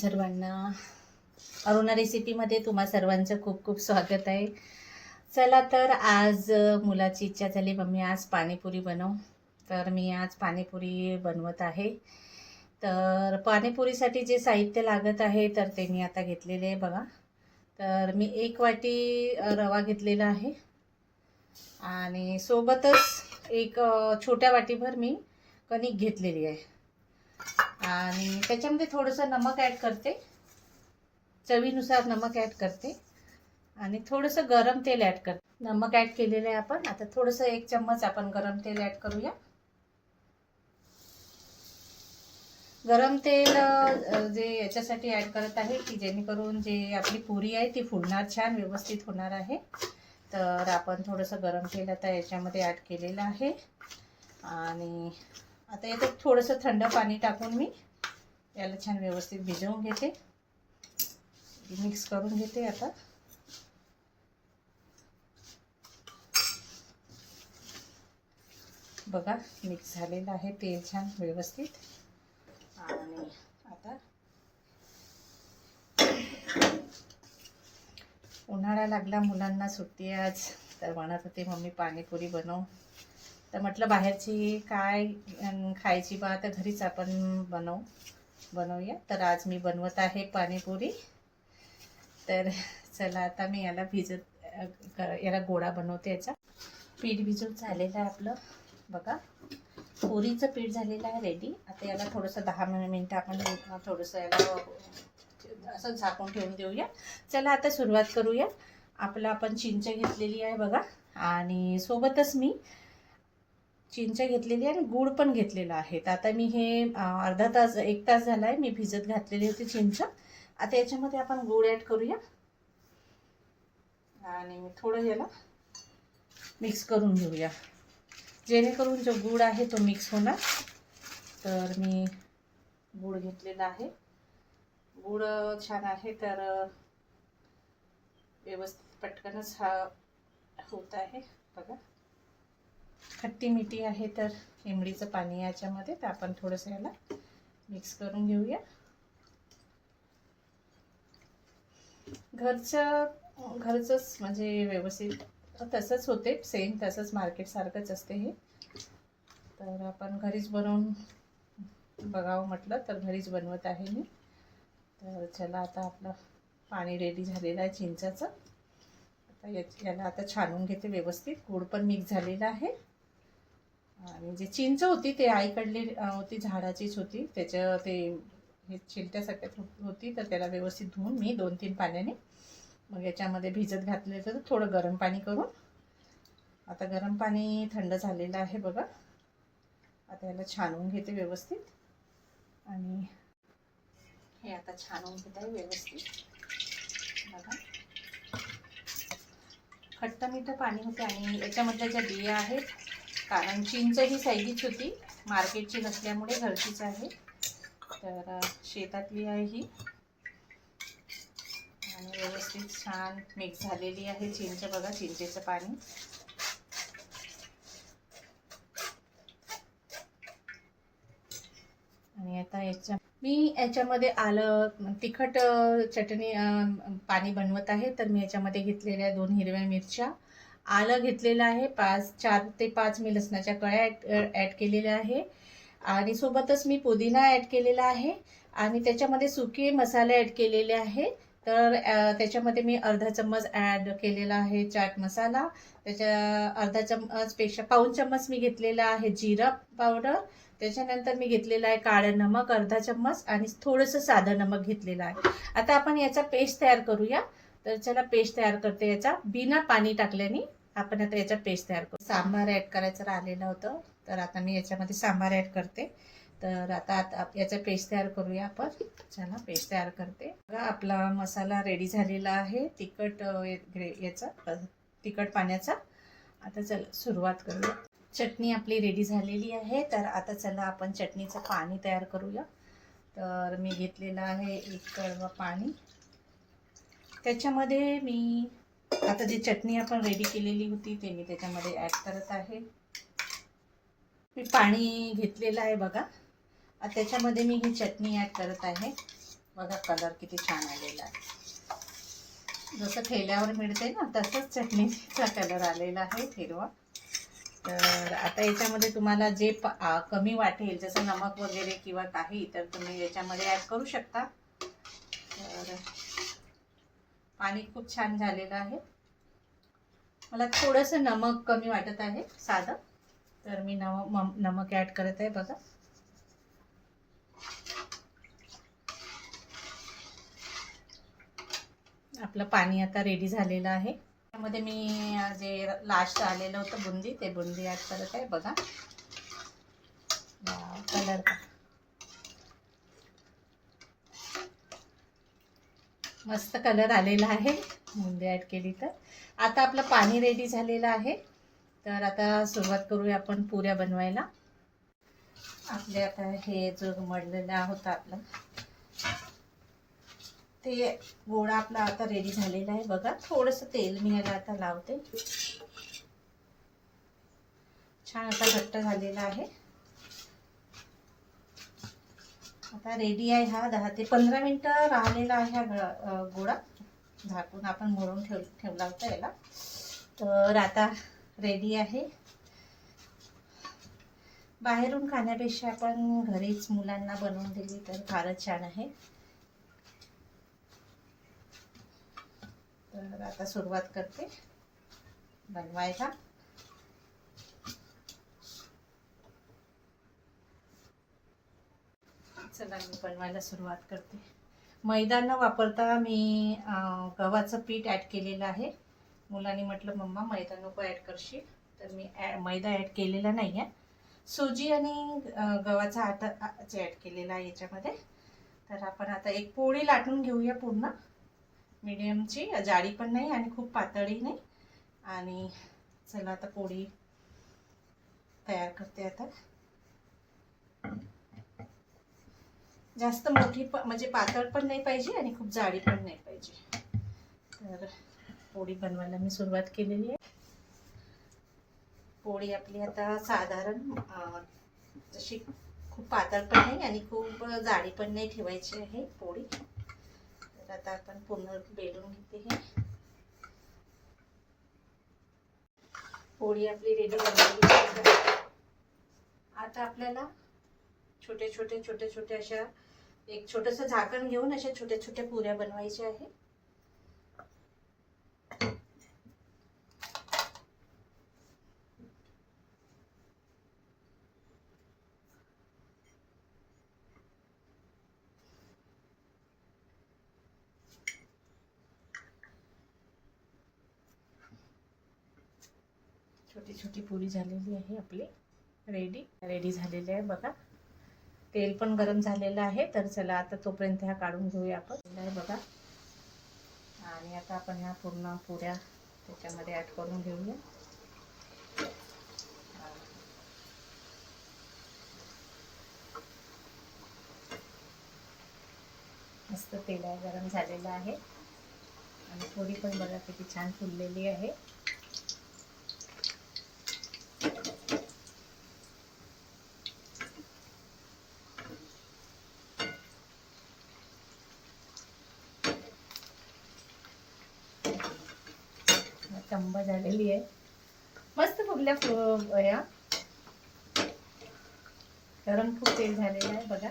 सर्वांना. अरुणा रेसिपीमध्ये तुम्हा सर्वांचं खूप खूप स्वागत आहे. चला तर आज मुलाची इच्छा झाली, मम्मी आज पाणीपुरी बनव. तर मी आज पाणीपुरी बनवत आहे. तर पाणीपुरीसाठी जे साहित्य लागत आहे तर ते मी आता घेतलेले आहे बघा. तर मी 1 वाटी रवा घेतलेला आहे आणि सोबतच एक छोट्या वाटीभर मी कणिक घेतलेली आहे आणि त्याच्यामध्ये थोडंसं नमक ॲड करते, चवीनुसार नमक ॲड करते आणि थोडंसं गरम तेल ॲड करते. नमक ॲड केलेलं आहे आपण. आता थोडंसं 1 चम्मच आपण गरम तेल ॲड करूया. गरम तेल जे याच्यासाठी ॲड करत आहे की जेणेकरून जे आपली पुरी आहे ती फुलणार, छान व्यवस्थित होणार आहे. तर आपण थोडंसं गरम तेल आता याच्यामध्ये ॲड केलेलं आहे आणि आता याच्यात थोडंसं थंड पाणी टाकून मी याला छान व्यवस्थित भिजवून घेते, मिक्स करून घेते. आता बघा मिक्स झालेलं आहे तेल छान व्यवस्थित. आणि आता उन्हाळा लागला, मुलांना सुट्टी आज, तर म्हणत होते मम्मी पाणीपुरी बनव. तर म्हटलं बाहेरची काय खायची बा, आता घरीच आपण बनवूया. तर आज मी बनवत आहे पाणीपुरी. तर चला आता मी याला याला गोळा बनवते. याचा पीठ भिजून झालेलं आहे आपलं बघा. पुरीचं पीठ झालेलं आहे रेडी. आता याला थोडंसं 10 मिनिटं आपण थोडंसं याला असं झाकून ठेवून देऊया. चला आता सुरुवात करूया. आपण चिंच घेतलेली आहे बघा आणि सोबतच मी चिंच घेतलेली आहे आणि गूळ पण घेतलेला आहे. तर आता मी हे अर्धा तास 1 तास झाला आहे मी भिजत घातलेली होती चिंच. आता याच्यामध्ये आपण गूळ ॲड करूया आणि थोडं याला मिक्स करून घेऊया, जेणेकरून जो गूळ आहे तो मिक्स होणार. तर मी गूळ घेतलेला आहे. गूळ छान आहे तर व्यवस्थित पटकनच हा होत आहे बघा. खट्टी मिठी आहे तर इमलीचं पाणी याच्यामध्ये, तर आपण थोडंसं याला मिक्स करून घेऊया. घरचंच म्हणजे व्यवस्थित तसंच होते, सेम तसंच मार्केटसारखंच असते हे. तर आपण घरीच बनवून बघावं म्हटलं तर घरीच बनवत आहे मी. तर चला आता आपलं पाणी रेडी झालेलं आहे चिंचाचं. आता याला आता छानून घेते व्यवस्थित. गूळ पण मिक्स झालेला आहे आणि जे चिंच होती ते आईकडली होती, झाडाचीच होती. त्याच्या ते हे चिलट्यासारख्यात होती, तर त्याला व्यवस्थित धुवून मी 2-3 पाण्याने मग याच्यामध्ये भिजत घातले. तर थोडं गरम पाणी करून, आता गरम पाणी थंड झालेलं आहे बघा. आता याला छानून घेते व्यवस्थित आणि हे आता छानून घेत आहे व्यवस्थित बघा. खट्ट मिठं पाणी होते आणि याच्यामधल्या ज्या बिया आहेत, कारण चिंच ही साईडीच होती, मार्केटची नसल्यामुळे घरचीच आहे. तर शेतातली आहे ही आणि व्यवस्थित छान मिक्स झालेली आहे चिंच बघा, चिंचेचं पाणी. आणि आता याच्यामध्ये आलं तिखट चटणी पाणी बनवत आहे. तर मी याच्यामध्ये घेतलेल्या 2 हिरव्या मिरच्या, आलं घेतलेलं आहे 4 ते 5 मी लसणाच्या कळ्या ॲड केलेल्या आहे आणि सोबतच मी पुदिना ॲड केलेला आहे आणि त्याच्यामध्ये सुके मसाले ॲड केलेले आहे. तर त्याच्यामध्ये मी अर्धा चम्मच ॲड केलेला आहे चाट मसाला. त्याच्या अर्धा चम्मचपेक्षा पाऊण चम्मच मी घेतलेला आहे जिरा पावडर. त्याच्यानंतर मी घेतलेला आहे काळं नमक अर्धा चम्मच आणि थोडंसं साधं नमक घेतलेलं आहे. आता आपण याचा पेस्ट तयार करूया. तर चला पेस्ट तयार करते याचा, बिना पाणी टाकल्याने आपण आता याचा पेस्ट तयार करू. सांबार ॲड करायचं राहिलेलं होतं, तर आता मी याच्यामध्ये सांबार ॲड करते. तर आता याचा पेस्ट तयार करूया आपण. चला पेस्ट तयार करते. बघा आपला मसाला रेडी झालेला आहे तिखट पाण्याचा. आता चला सुरुवात करूया. चटणी आपली रेडी झालेली आहे. तर आता चला आपण चटणीचं पाणी तयार करूया. तर मी घेतलेलं आहे 1 कळवा पाणी. त्याच्यामध्ये मी आता जी चटणी आपण रेडी केलेली होती ते मी त्याच्यामध्ये ॲड करत आहे. मी पाणी घेतलेलं आहे बघा. त्याच्यामध्ये मी ही चटणी ॲड करत आहे बघा कलर किती छान आलेला आहे. जसं ठेल्यावर मिळते ना तसंच चटणीचा कलर आलेला आहे हिरवा. तर आता याच्यामध्ये तुम्हाला जे कमी वाटेल जसं नमक वगैरे किंवा काही तर तुम्ही याच्यामध्ये ॲड करू शकता. तर पाणी खूप छान झालेलं आहे. मला थोडंसं नमक कमी वाटत आहे साधं, तर मी नमक ॲड करत आहे. बघा आपलं पाणी आता रेडी झालेलं आहे. त्यामध्ये मी जे लास्ट आलेलं होतं बुंदी, ते बुंदी ॲड करत आहे. बघा कलर मस्त कलर आलेला आहे बुंदी ॲड केली तर. आता आपलं पाणी रेडी झालेलं आहे. तर आता सुरुवात करूया आपण पुऱ्या बनवायला. आपले आता हे जो मळलेला होता आपला ते गोळा आपला आता रेडी झालेला आहे. बघा थोडंसं तेल मी याला आता लावते. छान आता घट्ट झालेला आहे. आता रेडी आहे हा. 10 ते 15 मिनिटं राहिलेला आहे हा गोळा. झाकून आपण मोडून ठेवला होता याला. तर आता रेडी आहे. बाहेरून खाण्यापेक्षा आपण घरीच मुलांना बनवून दिली तर फारच छान आहे. तर आता सुरुवात करते बनवायला. चला मी बनवायला सुरुवात करते. मैदा न वापरता मी गव्हाचं पीठ ॲड केलेलं आहे. मुलांनी म्हटलं मम्मा मैदा नको ॲड करशील, तर मी मैदा ॲड केलेला नाही आहे. सुजी आणि गव्हाचा आटाच ॲड केलेला आहे याच्यामध्ये. तर आपण आता एक पोळी लाटून घेऊया पूर्ण मीडियमची, जाडी पण नाही आणि खूप पातळी नाही. आणि चला आता पोळी तयार करते. आता जास्त मोठी म्हणजे पातळ पण नाही पाहिजे आणि खूप जाडी पण नाही पाहिजे. तर पोळी बनवायला मी सुरुवात केलेली आहे. पोळी आपली आता साधारण जशी खूप पातळ पण नाही आणि खूप जाडी पण नाही ठेवायची आहे पोळी. तर आता आपण पूर्ण बेलून घेते. हे पोळी आपली रेडी झालेली आहे. आता आपल्याला छोटे छोटे अशा एक छोटंसं झाकण घेऊन अशा छोट्या छोट्या पुऱ्या बनवायच्या आहे. छोटी छोटी पुरी झालेली आहे आपली रेडी झालेली आहे. बघा तेल पण गरम झालेलं आहे. तर चला आता तोपर्यंत ह्या काढून घेऊया आपण. बघा आणि आता आपण ह्या पूर्ण पुऱ्या त्याच्यामध्ये ॲड करून घेऊया. मस्त तेल गरम झालेलं आहे आणि पुरी पण बघा किती छान फुललेली आहे. टंब झालेली आहे. मस्त फुगल्या या. गरम खूप तेल झालेलं आहे. बघा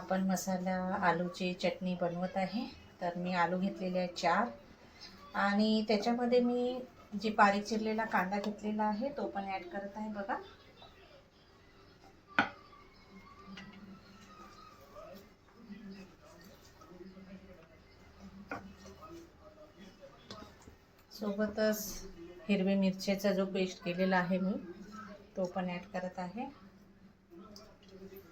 आपण मसाला आलूची चटणी बनवत आहे. तर मी आलू घेतलेले आहे 4 आणि त्याच्यामध्ये मी जी बारीक चिरलेला कांदा घेतलेला आहे तो पण ॲड करत आहे बघा. सोबतच हिरवी मिरचीचा जो पेस्ट केलेला आहे मी तो पण ॲड करत आहे.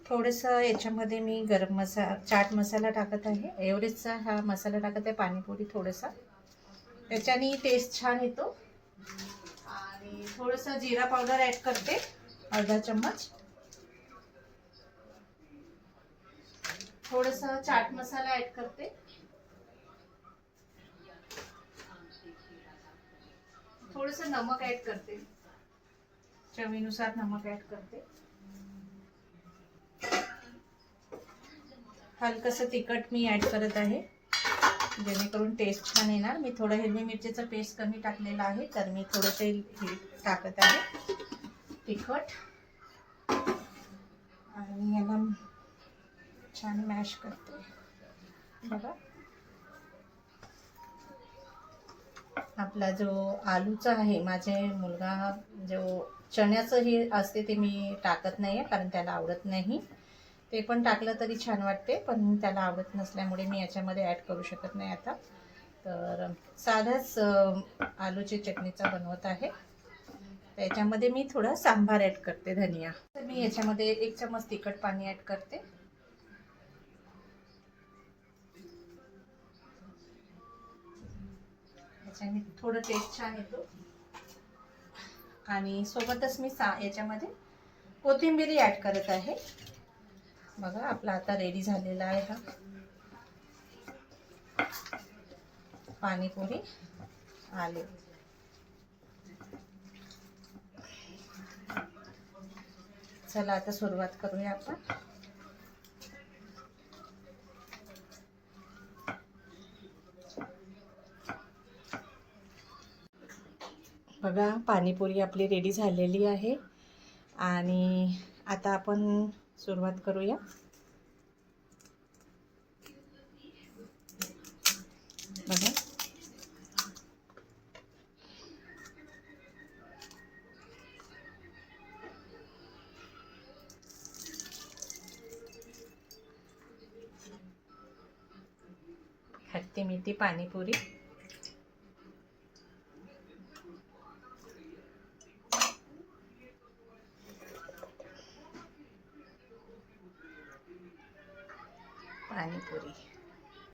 थोडंसं याच्यामध्ये मी गरम मसाला चाट मसाला टाकत आहे. एव्हरेस्टचा हा मसाला टाकत आहे, पाणीपुरी थोडासा, त्याच्याने टेस्ट छान येतो. आणि थोडंसं जिरा पावडर ॲड करते, अर्धा चम्मच. थोडंसं चाट मसाला ॲड करते. थोडंसं नमक ॲड करते, चवीनुसार नमक ॲड करते. हलकंसं तिखट मी ॲड करत आहे जेणेकरून टेस्ट छान येणार. मी थोडं हिरवी मिरचीचं पेस्ट कमी टाकलेलं आहे तर मी थोडंसं हे टाकत आहे तिखट. आणि याला छान मॅश करते बघा. आपला जो आलूचा आहे, माझे मुलगा जो चण्याचं हे असते ते मी टाकत नाही आहे कारण त्याला आवडत नाही. ते पण टाकलं तरी छान वाटते पण त्याला आवडत नसल्यामुळे मी याच्यामध्ये ॲड करू शकत नाही आता. तर साधाच आलूची चटणीचा बनवत आहे. त्याच्यामध्ये मी थोडा सांबार ॲड करते, धनिया. तर मी याच्यामध्ये 1 चम्मच तिखट पाणी ॲड करते. याच्याने थोडं टेस्ट छान येतो. आणि सोबतच मी याच्यामध्ये कोथिंबीर ॲड करत आहे बघा. आपला आता रेडी झालेला आहे हा पाणीपुरी आलू. चला आता सुरुवात करूया आपण. बघा पाणीपुरी आपली रेडी झालेली आहे आणि आता आपण सुरुवात करूया. बघा खट्टी मीठी पाणीपुरी. पाणीपुरी